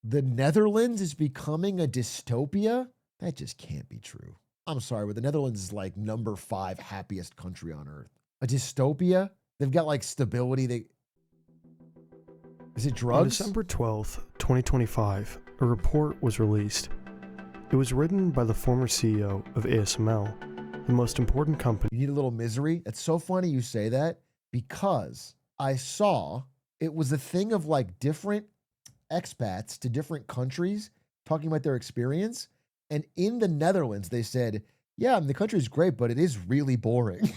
The Netherlands is becoming a dystopia? That just can't be true. I'm sorry, but the Netherlands is like number 5 happiest country on earth. A dystopia? They've got like stability. Is it drugs? On December 12th, 2025, a report was released. It was written by the former CEO of ASML, the most important company. You need a little misery? It's so funny you say that because I saw it was a thing of like different expats to different countries talking about their experience. And in the Netherlands, they said, yeah, the country's great, but it is really boring.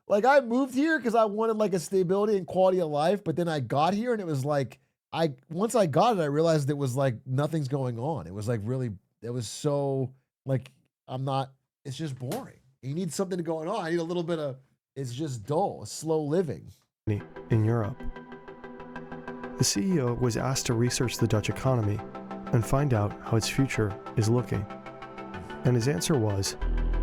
Like I moved here because I wanted like a stability and quality of life, but then I got here and it was like, once I got it, I realized it was like nothing's going on. It was like really, it was so like, it's just boring. You need something going on. I need a little bit of, it's just dull, slow living. In Europe. The CEO was asked to research the Dutch economy and find out how its future is looking. And his answer was,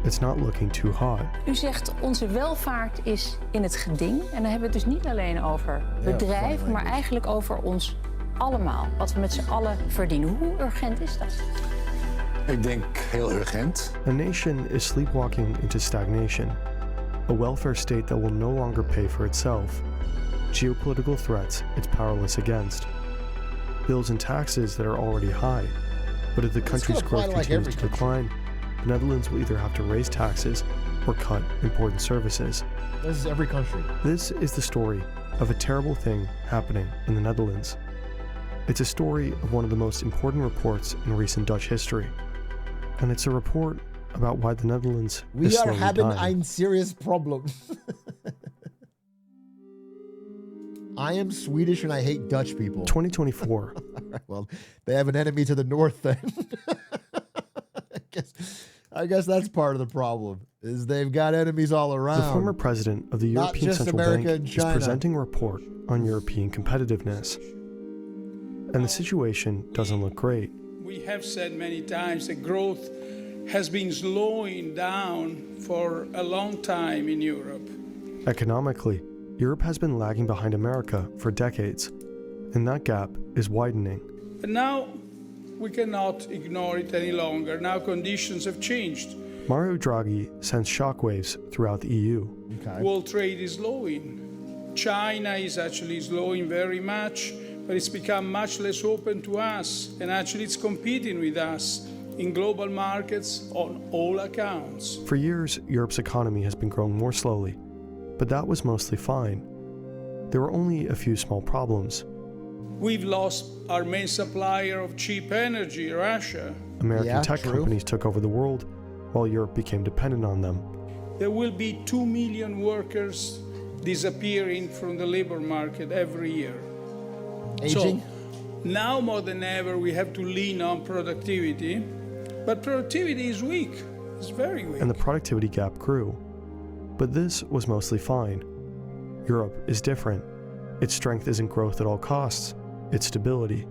it's not looking too hot. U zegt onze welvaart is in het geding. En dan hebben we het dus niet alleen over bedrijven, maar eigenlijk over ons allemaal. Wat we met z'n allen verdienen. Hoe urgent is dat? Ik denk heel urgent. A nation is sleepwalking into stagnation. A welfare state that will no longer pay for itself. Geopolitical threats it's powerless against. Bills and taxes that are already high. But if the country's growth continues to decline, the Netherlands will either have to raise taxes or cut important services. This is every country. This is the story of a terrible thing happening in the Netherlands. It's a story of one of the most important reports in recent Dutch history. And it's a report about why the Netherlands is slowly dying. We are having a serious problem. I am Swedish and I hate Dutch people. 2024. Well, they have an enemy to the north then. I guess that's part of the problem, is they've got enemies all around. The former president of the European Central Bank is presenting a report on European competitiveness. And the situation doesn't look great. We have said many times that growth has been slowing down for a long time in Europe. Economically, Europe has been lagging behind America for decades, and that gap is widening. But now we cannot ignore it any longer. Now conditions have changed. Mario Draghi sends shockwaves throughout the EU. Okay. World trade is slowing. China is actually slowing very much, but it's become much less open to us, and actually it's competing with us in global markets on all accounts. For years, Europe's economy has been growing more slowly, but that was mostly fine. There were only a few small problems. We've lost our main supplier of cheap energy, Russia. American tech companies took over the world, while Europe became dependent on them. There will be 2 million workers disappearing from the labor market every year. Aging? So, now more than ever, we have to lean on productivity, but productivity is weak. It's very weak. And the productivity gap grew. But this was mostly fine. Europe is different. Its strength isn't growth at all costs, it's stability.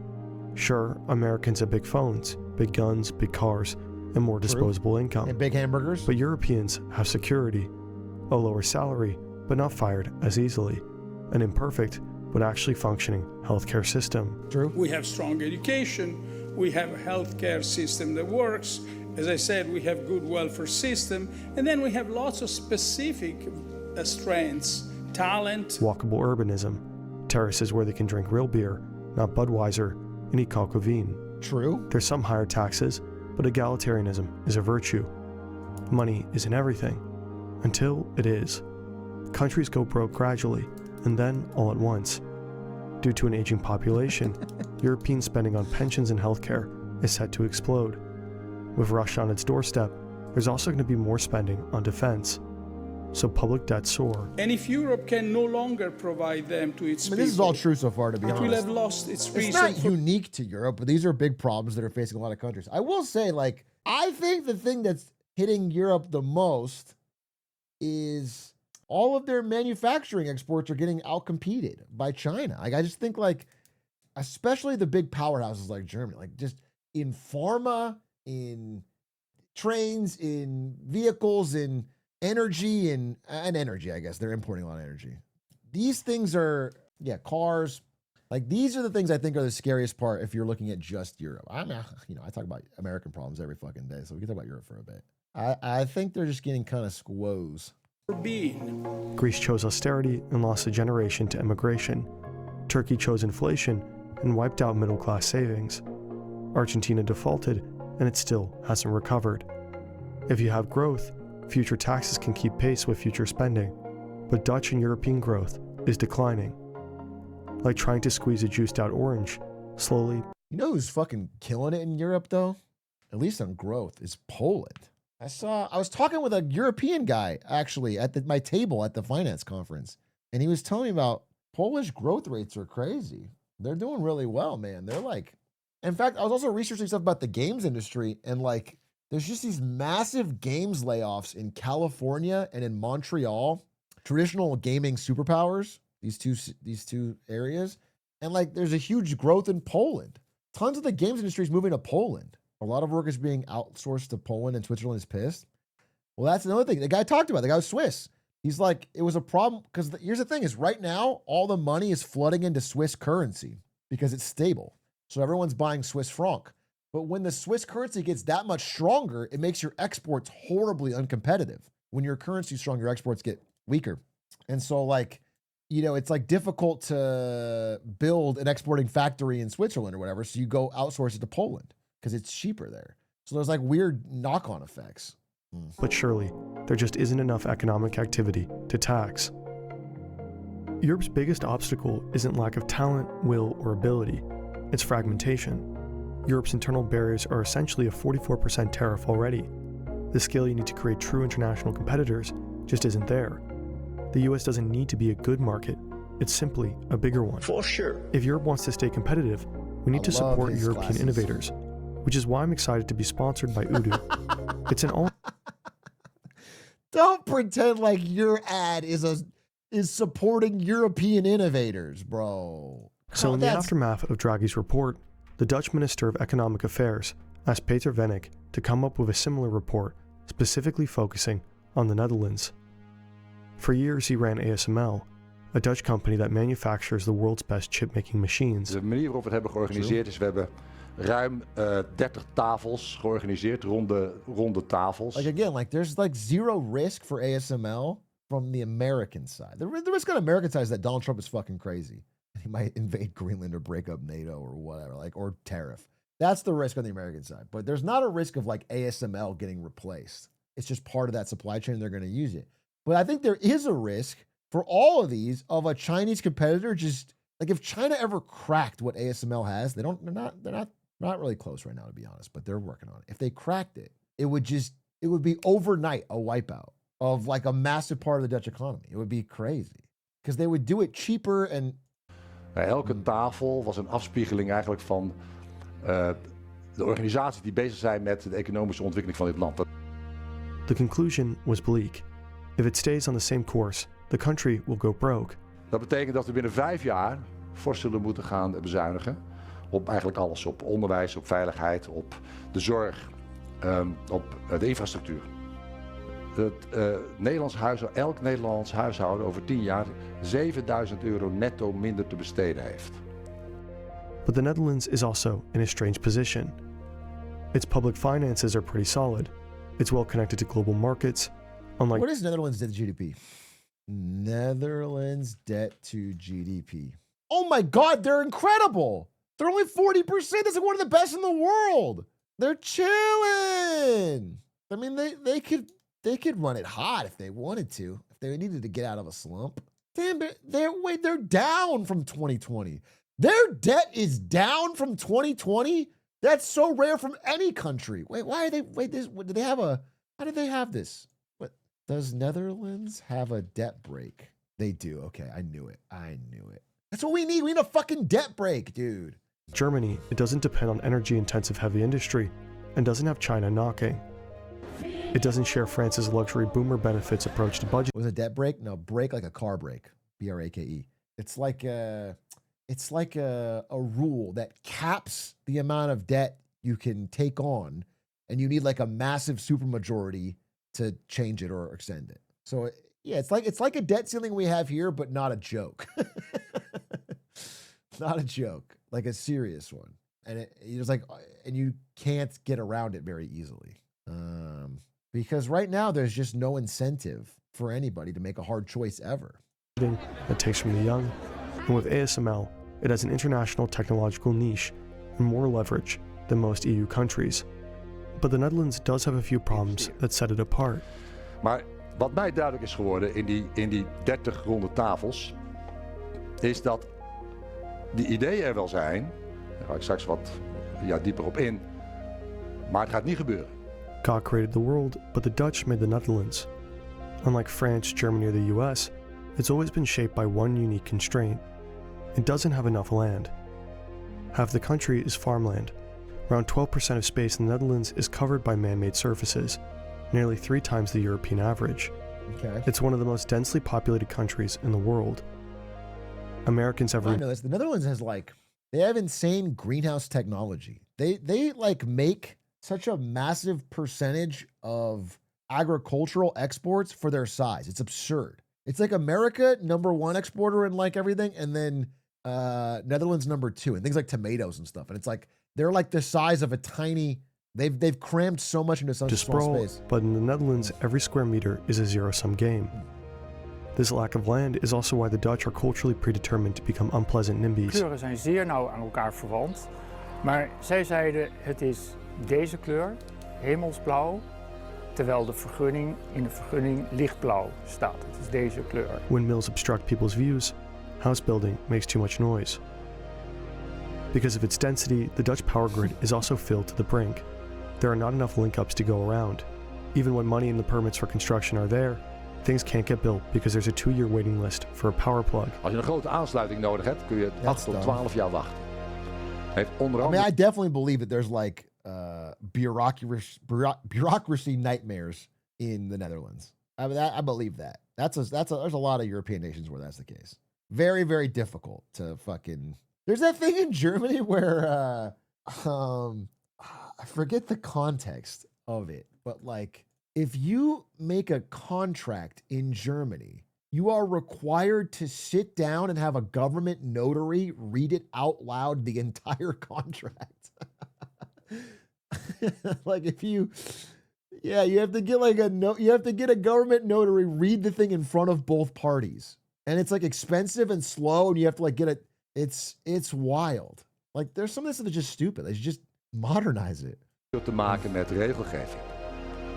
Sure, Americans have big phones, big guns, big cars, and more disposable income. And big hamburgers. But Europeans have security, a lower salary, but not fired as easily, an imperfect but actually functioning healthcare system. True. We have strong education, we have a healthcare system that works. As I said, we have good welfare system, and then we have lots of specific strengths, talent. Walkable urbanism, terraces where they can drink real beer, not Budweiser, and eat coq au vin. True. There's some higher taxes, but egalitarianism is a virtue. Money isn't everything, until it is. Countries go broke gradually, and then all at once. Due to an aging population, European spending on pensions and healthcare is set to explode. With Russia on its doorstep, there's also going to be more spending on defense. So public debts soar. And if Europe can no longer provide them to its people, this is all true so far, to be honest. It will have lost its reason. It's not unique to Europe, but these are big problems that are facing a lot of countries. I will say, like, I think the thing that's hitting Europe the most is all of their manufacturing exports are getting outcompeted by China. Like, I just think, like, especially the big powerhouses like Germany, like just in pharma, in trains, in vehicles, in energy, and energy, I guess. They're importing a lot of energy. These things are, cars. Like these are the things I think are the scariest part if you're looking at just Europe. I talk about American problems every fucking day, so we can talk about Europe for a bit. I think they're just getting kind of squoze. Greece chose austerity and lost a generation to immigration. Turkey chose inflation and wiped out middle-class savings. Argentina defaulted, and it still hasn't recovered. If you have growth, future taxes can keep pace with future spending, but Dutch and European growth is declining. Like trying to squeeze a juiced-out orange, slowly. You know who's fucking killing it in Europe, though? At least on growth, is Poland. I was talking with a European guy, actually, at my table at the finance conference, and he was telling me about Polish growth rates are crazy. They're doing really well, man. They're like, in fact, I was also researching stuff about the games industry, and like, there's just these massive games layoffs in California and in Montreal, traditional gaming superpowers, these two areas. And like, there's a huge growth in Poland. Tons of the games industry is moving to Poland. A lot of work is being outsourced to Poland, and Switzerland is pissed. Well, that's another thing. The guy talked about, the guy was Swiss. He's like, it was a problem because here's the thing is right now, all the money is flooding into Swiss currency because it's stable. So everyone's buying Swiss franc. But when the Swiss currency gets that much stronger, it makes your exports horribly uncompetitive. When your currency is strong, your exports get weaker. And so like, it's like difficult to build an exporting factory in Switzerland or whatever. So you go outsource it to Poland because it's cheaper there. So there's like weird knock-on effects. But surely, there just isn't enough economic activity to tax. Europe's biggest obstacle isn't lack of talent, will, or ability. It's fragmentation. Europe's internal barriers are essentially a 44% tariff already. The scale you need to create true international competitors just isn't there. The US doesn't need to be a good market, it's simply a bigger one. For sure. If Europe wants to stay competitive, we need to support European classes. Innovators, which is why I'm excited to be sponsored by Odoo. It's an all. Don't pretend like your ad is supporting European innovators, bro. So in the aftermath of Draghi's report, the Dutch Minister of Economic Affairs asked Peter Vennek to come up with a similar report, specifically focusing on the Netherlands. For years he ran ASML, a Dutch company that manufactures the world's best chip-making machines. De manier waarop we het hebben georganiseerd is, we hebben ruim 30 tafels georganiseerd, ronde tafels. Like again, like there's like zero risk for ASML from the American side. The risk on the American side is that Donald Trump is fucking crazy. He might invade Greenland or break up NATO or whatever, like, or tariff. That's the risk on the American side. But there's not a risk of like ASML getting replaced. It's just part of that supply chain. They're going to use it. But I think there is a risk for all of these of a Chinese competitor. Just like if China ever cracked what ASML has, they're not really close right now, to be honest, but they're working on it. If they cracked it, it would be overnight a wipeout of like a massive part of the Dutch economy. It would be crazy because they would do it cheaper and. Elke tafel was een afspiegeling eigenlijk van de organisaties die bezig zijn met de economische ontwikkeling van dit land. The conclusion was bleak. If it stays on the same course, the country will go broke. Dat betekent dat we binnen 5 jaar fors zullen moeten gaan bezuinigen. Op eigenlijk alles. Op onderwijs, op veiligheid, op de zorg, op de infrastructuur. Elk Nederlands huishouden over 10 jaar €7.000 netto minder te besteden heeft. But the Netherlands is also in a strange position. Its public finances are pretty solid. It's well connected to global markets. Unlike what is Netherlands debt to GDP? Netherlands debt to GDP. Oh my God, they're incredible. They're only 40%. That's like one of the best in the world. They're chilling. I mean, they could run it hot if they wanted to, if they needed to get out of a slump. Damn, they're down from 2020. Their debt is down from 2020. That's so rare from any country. How do they have this? What, does Netherlands have a debt break? They do. Okay, I knew it. That's what we need. We need a fucking debt break, dude. Germany, it doesn't depend on energy-intensive heavy industry and doesn't have China knocking. It doesn't share France's luxury boomer benefits approach to budget. Was a debt break? No, break like a car break. BRAKE. It's like a rule that caps the amount of debt you can take on, and you need like a massive supermajority to change it or extend it. So yeah, it's like a debt ceiling we have here, but not a joke. Not a joke, like a serious one. And it's like, and you can't get around it very easily. Because right now there's just no incentive for anybody to make a hard choice ever. That takes from the young, and with ASML, it has an international technological niche and more leverage than most EU countries. But the Netherlands does have a few problems that set it apart. Maar wat mij duidelijk is geworden in die 30 ronde tafels, is dat die ideeën er wel zijn. Daar ga ik straks wat dieper op in. Maar het gaat niet gebeuren. God created the world, but the Dutch made the Netherlands. Unlike France, Germany, or the US, it's always been shaped by one unique constraint. It doesn't have enough land. Half the country is farmland. Around 12% of space in the Netherlands is covered by man-made surfaces, nearly 3 times the European average. Okay. It's one of the most densely populated countries in the world. Americans have... I know this. The Netherlands has they have insane greenhouse technology. They make such a massive percentage of agricultural exports for their size. It's absurd. It's like America, #1 exporter in everything, and then Netherlands #2, and things like tomatoes and stuff. And it's they're the size of a tiny. They've crammed so much into such a small space. But in the Netherlands, every square meter is a zero-sum game. This lack of land is also why the Dutch are culturally predetermined to become unpleasant NIMBYs. Kleuren zijn zeer nauw aan elkaar verwant, maar zij zeiden het is deze kleur, hemelsblauw, terwijl in de vergunning lichtblauw staat. Het is deze kleur. Windmills obstruct people's views. House building makes too much noise. Because of its density, the Dutch power grid is also filled to the brink. There are not enough link-ups to go around. Even when money and the permits for construction are there, things can't get built because there's a 2-year waiting list for a power plug. Als je een grote aansluiting nodig hebt, kun je 8 tot 12 jaar wachten. Heeft onder andere... I mean, I definitely believe that there's bureaucracy nightmares in the Netherlands. I mean, I believe that. There's a lot of European nations where that's the case. Very, very difficult to fucking... There's that thing in Germany where, I forget the context of it, but if you make a contract in Germany, you are required to sit down and have a government notary read it out loud, the entire contract. You have to get you have to get a government notary read the thing in front of both parties. And it's expensive and slow, and you have to get it. It's wild. There's some of this that's just stupid. They should just modernize it. Te maken met regelgeving.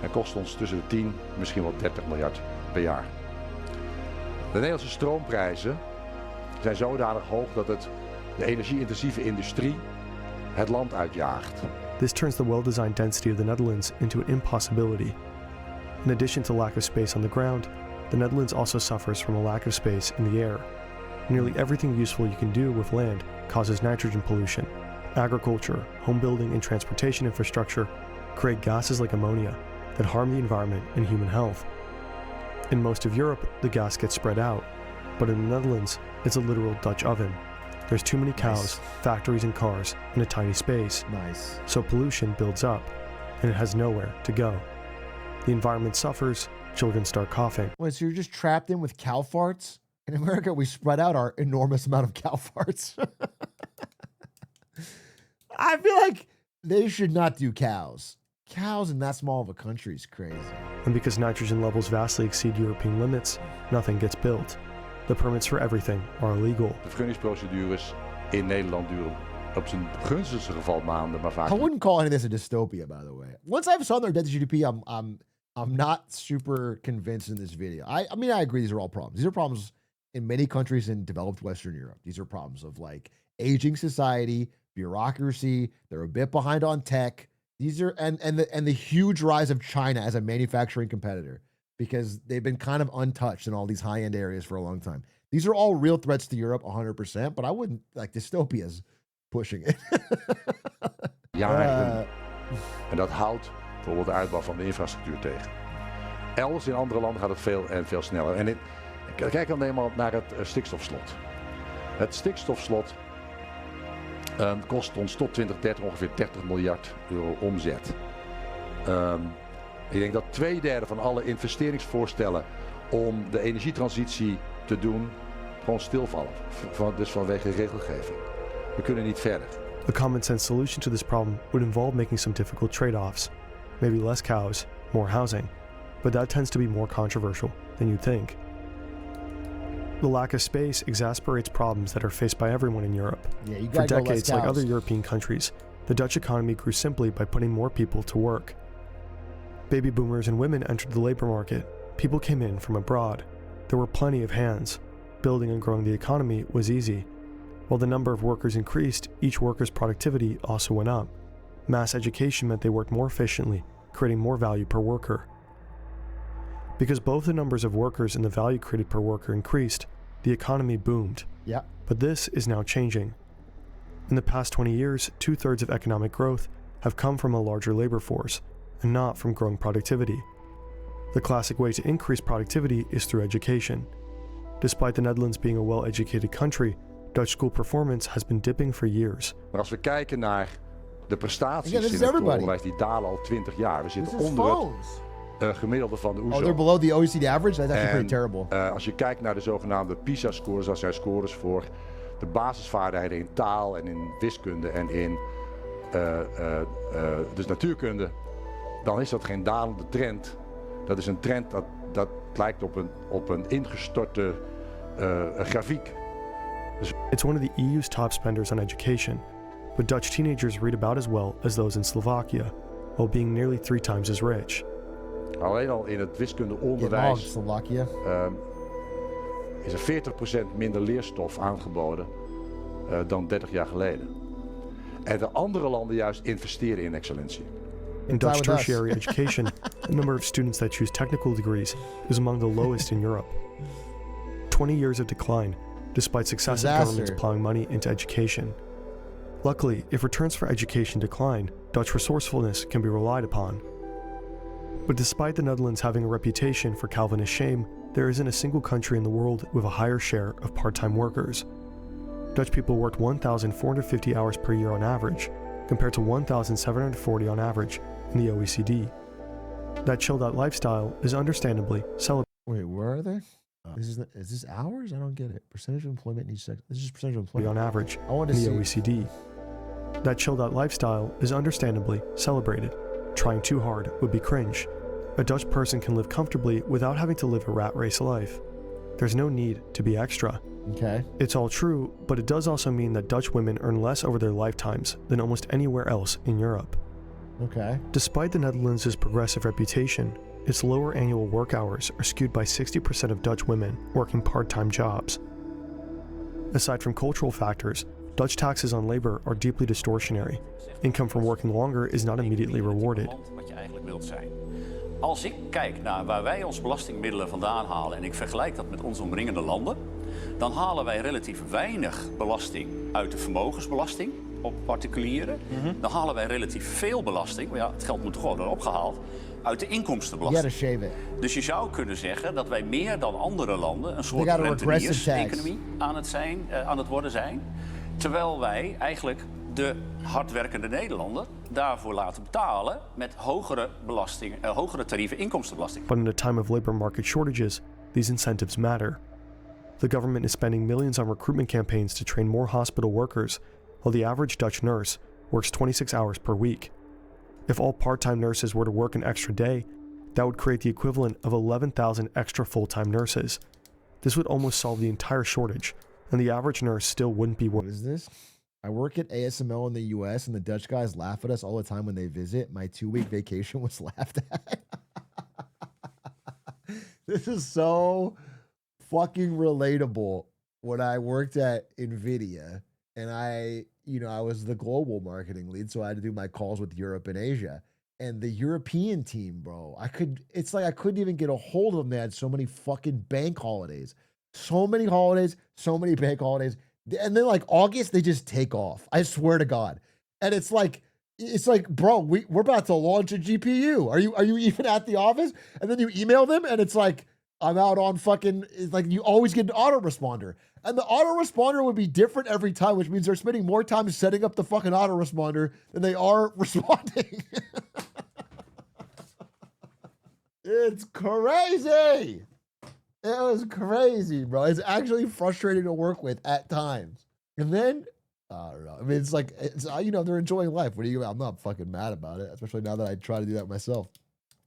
Het kost ons tussen de 10, misschien wel 30 miljard per jaar. De Nederlandse stroomprijzen zijn zodanig hoog dat het de energie-intensieve industrie het land uitjaagt. This turns the well-designed density of the Netherlands into an impossibility. In addition to lack of space on the ground, the Netherlands also suffers from a lack of space in the air. Nearly everything useful you can do with land causes nitrogen pollution. Agriculture, home building, and transportation infrastructure create gases like ammonia that harm the environment and human health. In most of Europe, the gas gets spread out, but in the Netherlands, it's a literal Dutch oven. There's too many cows, factories, and cars in a tiny space. Nice. So pollution builds up, and it has nowhere to go. The environment suffers, children start coughing. Wait, so you're just trapped in with cow farts? In America, we spread out our enormous amount of cow farts. I feel like they should not do cows. Cows in that small of a country is crazy. And because nitrogen levels vastly exceed European limits, nothing gets built. The permits for everything are illegal. De vergunningsprocedures in Nederland duren op zijn gunstigste geval maanden, maar vaak... I wouldn't call any of this a dystopia, by the way. Once I've saw their debt to GDP, I'm not super convinced in this video. I mean, I agree these are all problems. These are problems in many countries in developed Western Europe. These are problems of aging society, bureaucracy. They're a bit behind on tech. These are and the huge rise of China as a manufacturing competitor because they've been kind of untouched in all these high-end areas for a long time. These are all real threats to Europe, 100%, but I wouldn't Dystopia's pushing it. Jaren. En dat houdt bijvoorbeeld de uitbouw van de infrastructuur tegen. Elders in andere landen gaat het veel sneller. En kijk dan eenmaal naar het stikstofslot. Het stikstofslot kost ons tot 2030 ongeveer 30 miljard euro omzet. Ik denk dat 2/3 van alle investeringsvoorstellen om de energietransitie te doen gewoon stilvallen. Dus vanwege regelgeving. We kunnen niet verder. A common sense solution to this problem would involve making some difficult trade-offs. Maybe less cows, more housing, but that tends to be more controversial than you'd think. The lack of space exasperates problems that are faced by everyone in Europe. Yeah, you For gotta go less decades, like cows. other European countries, the Dutch economy grew simply by putting more people to work. Baby boomers and women entered the labor market. People came in from abroad. There were plenty of hands. Building and growing the economy was easy. While the number of workers increased, each worker's productivity also went up. Mass education meant they worked more efficiently, creating more value per worker. Because both the numbers of workers and the value created per worker increased, the economy boomed. Yeah. But this is now changing. In the past 20 years, 2/3 of economic growth have come from a larger labor force, and not from growing productivity. The classic way to increase productivity is through education. Despite the Netherlands being a well-educated country, Dutch school performance has been dipping for years. Maar als we kijken naar de prestaties Again, this in is het everybody. onderwijs, die dalen al 20 jaar. We This zitten is onder het phones. gemiddelde van de Oh, they're OESO. below the OECD average? That's actually pretty En terrible. als je kijkt naar de zogenaamde PISA-scores, dat zijn scores voor de basisvaardigheden in taal en in wiskunde en in dus natuurkunde, dan is dat geen dalende trend. Dat is een trend dat lijkt op een ingestorte grafiek. It's one of the EU's top spenders on education, but Dutch teenagers read about as well as those in Slovakia, while being nearly 3 times as rich. Alleen al in het wiskundeonderwijs Slovakia. is er 40% minder leerstof aangeboden dan 30 jaar geleden. En de andere landen juist investeren in excellentie. In Dutch tertiary education, the number of students that choose technical degrees is among the lowest in Europe. 20 years of decline, despite successive governments plowing money into education. Luckily, if returns for education decline, Dutch resourcefulness can be relied upon. But despite the Netherlands having a reputation for Calvinist shame, there isn't a single country in the world with a higher share of part-time workers. Dutch people worked 1,450 hours per year on average, compared to 1,740 on average in the OECD. That chilled-out lifestyle is understandably celebrated. Wait, where are they? Is this hours? I don't get it. Percentage of employment in each sector. This is percentage of employment. On average I want to in the see. OECD. That chilled-out lifestyle is understandably celebrated. Trying too hard would be cringe. A Dutch person can live comfortably without having to live a rat race life. There's no need to be extra. Okay. It's all true, but it does also mean that Dutch women earn less over their lifetimes than almost anywhere else in Europe. Okay. Despite the Netherlands' progressive reputation, its lower annual work hours are skewed by 60% of Dutch women working part-time jobs. Aside from cultural factors, Dutch taxes on labor are deeply distortionary. Income from working longer is not immediately rewarded. Als ik kijk naar waar wij onze belastingmiddelen vandaan halen en ik vergelijk dat met onze omringende landen, dan halen wij relatief weinig belasting uit de vermogensbelasting op particulieren. Dan halen wij relatief veel belasting, maar ja, het geld moet gewoon worden opgehaald, uit de inkomstenbelasting. Dus je zou kunnen zeggen dat wij meer dan andere landen een soort renteniers-economie aan het worden zijn. Terwijl wij eigenlijk de hardwerkende Nederlander daarvoor laten betalen met hogere tarieven inkomstenbelasting. But in a time of labor market shortages, these incentives matter. The government is spending millions on recruitment campaigns to train more hospital workers, while the average Dutch nurse works 26 hours per week. If all part-time nurses were to work an extra day, that would create the equivalent of 11,000 extra full-time nurses. This would almost solve the entire shortage, and the average nurse still wouldn't be What is this? I work at ASML in the US, and the Dutch guys laugh at us all the time when they visit. My 2-week vacation was laughed at. This is so fucking relatable. When I worked at NVIDIA, and I was the global marketing lead, so I had to do my calls with Europe and Asia. And the European team, bro, I couldn't even get a hold of them. They had so many fucking bank holidays. So many holidays, so many bank holidays. And then like August, they just take off. I swear to God. And it's like, bro, we're about to launch a GPU. Are you even at the office? And then you email them and it's like, I'm out on fucking, it's like you always get an autoresponder. And the autoresponder would be different every time, which means they're spending more time setting up the fucking autoresponder than they are responding. It's crazy. It was crazy, bro. It's actually frustrating to work with at times. And then I don't know. I mean, it's like, you know, they're enjoying life. What do you? I'm not fucking mad about it, especially now that I try to do that myself.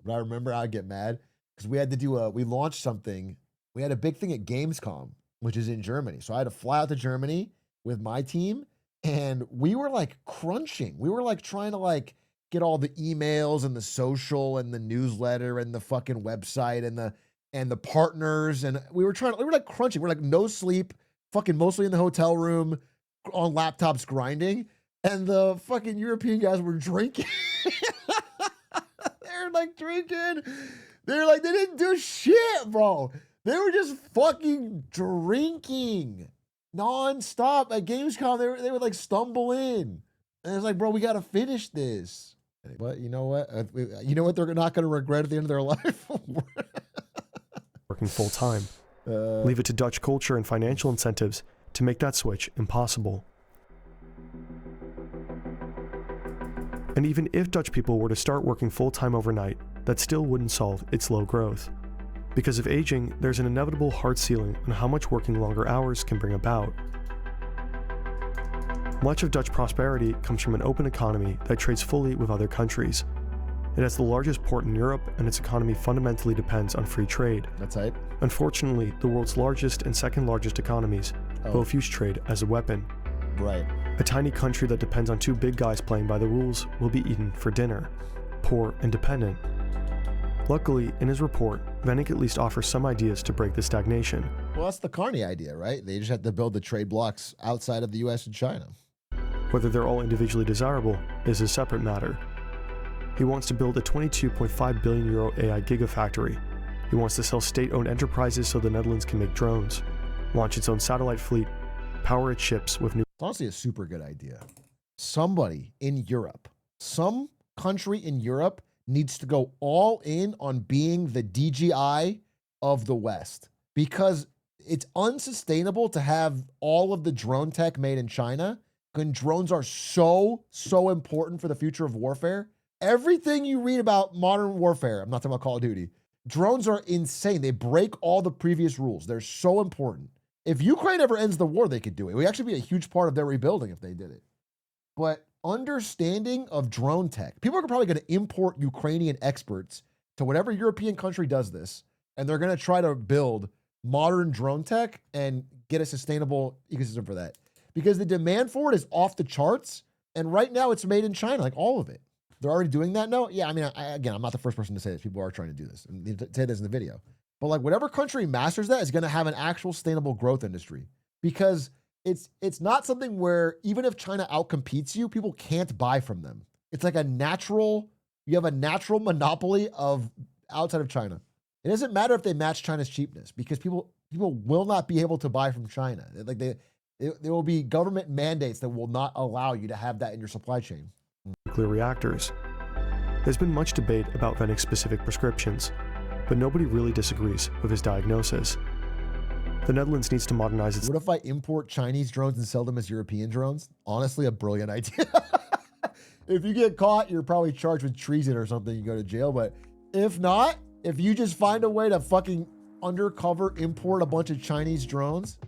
But I remember I'd get mad because we had to do we launched something. We had a big thing at Gamescom, which is in Germany. So I had to fly out to Germany with my team, and we were like crunching. We were like trying to like get all the emails and the social and the newsletter and the fucking website and the partners, and we were like crunching. We're like no sleep, fucking mostly in the hotel room on laptops grinding, and the fucking European guys were drinking. They're like drinking. They're like, they didn't do shit, bro. They were just fucking drinking nonstop at Gamescom. They would like stumble in, and it's like, bro, we got to finish this. But you know what? You know what? They're not going to regret at the end of their life. Working full time. Leave it to Dutch culture and financial incentives to make that switch impossible. And even if Dutch people were to start working full-time overnight, that still wouldn't solve its low growth. Because of aging, there's an inevitable hard ceiling on how much working longer hours can bring about. Much of Dutch prosperity comes from an open economy that trades fully with other countries. It has the largest port in Europe, and its economy fundamentally depends on free trade. That's right. Unfortunately, the world's largest and second largest economies both use trade as a weapon. Right. A tiny country that depends on two big guys playing by the rules will be eaten for dinner. Poor and dependent. Luckily, in his report, Vennick at least offers some ideas to break the stagnation. Well, that's the Carney idea, right? They just have to build the trade blocks outside of the US and China. Whether they're all individually desirable is a separate matter. He wants to build a 22.5 billion euro AI gigafactory. He wants to sell state-owned enterprises so the Netherlands can make drones, launch its own satellite fleet, power its ships with new... It's honestly a super good idea. Somebody in Europe, some country in Europe needs to go all in on being the DGI of the West, because it's unsustainable to have all of the drone tech made in China, and drones are so important for the future of warfare. Everything you read about modern warfare, I'm not talking about Call of Duty, drones are insane. They break all the previous rules. They're so important. If Ukraine ever ends the war, they could do it. It would actually be a huge part of their rebuilding if they did it. But understanding of drone tech, people are probably going to import Ukrainian experts to whatever European country does this, and they're going to try to build modern drone tech and get a sustainable ecosystem for that. Because the demand for it is off the charts, and right now it's made in China, like all of it. They're already doing that now? Yeah, I mean, again, I'm not the first person to say this. People are trying to do this and say this in the video. But like whatever country masters that is going to have an actual sustainable growth industry, because it's not something where even if China outcompetes you, people can't buy from them. It's like you have a natural monopoly of outside of China. It doesn't matter if they match China's cheapness, because people will not be able to buy from China. Like there will be government mandates that will not allow you to have that in your supply chain. Nuclear reactors. There's been much debate about Vennick's specific prescriptions, but nobody really disagrees with his diagnosis. The Netherlands needs to modernize its... What if I import Chinese drones and sell them as European drones? Honestly, a brilliant idea. If you get caught, you're probably charged with treason or something. You go to jail. But if not, if you just find a way to fucking undercover import a bunch of Chinese drones,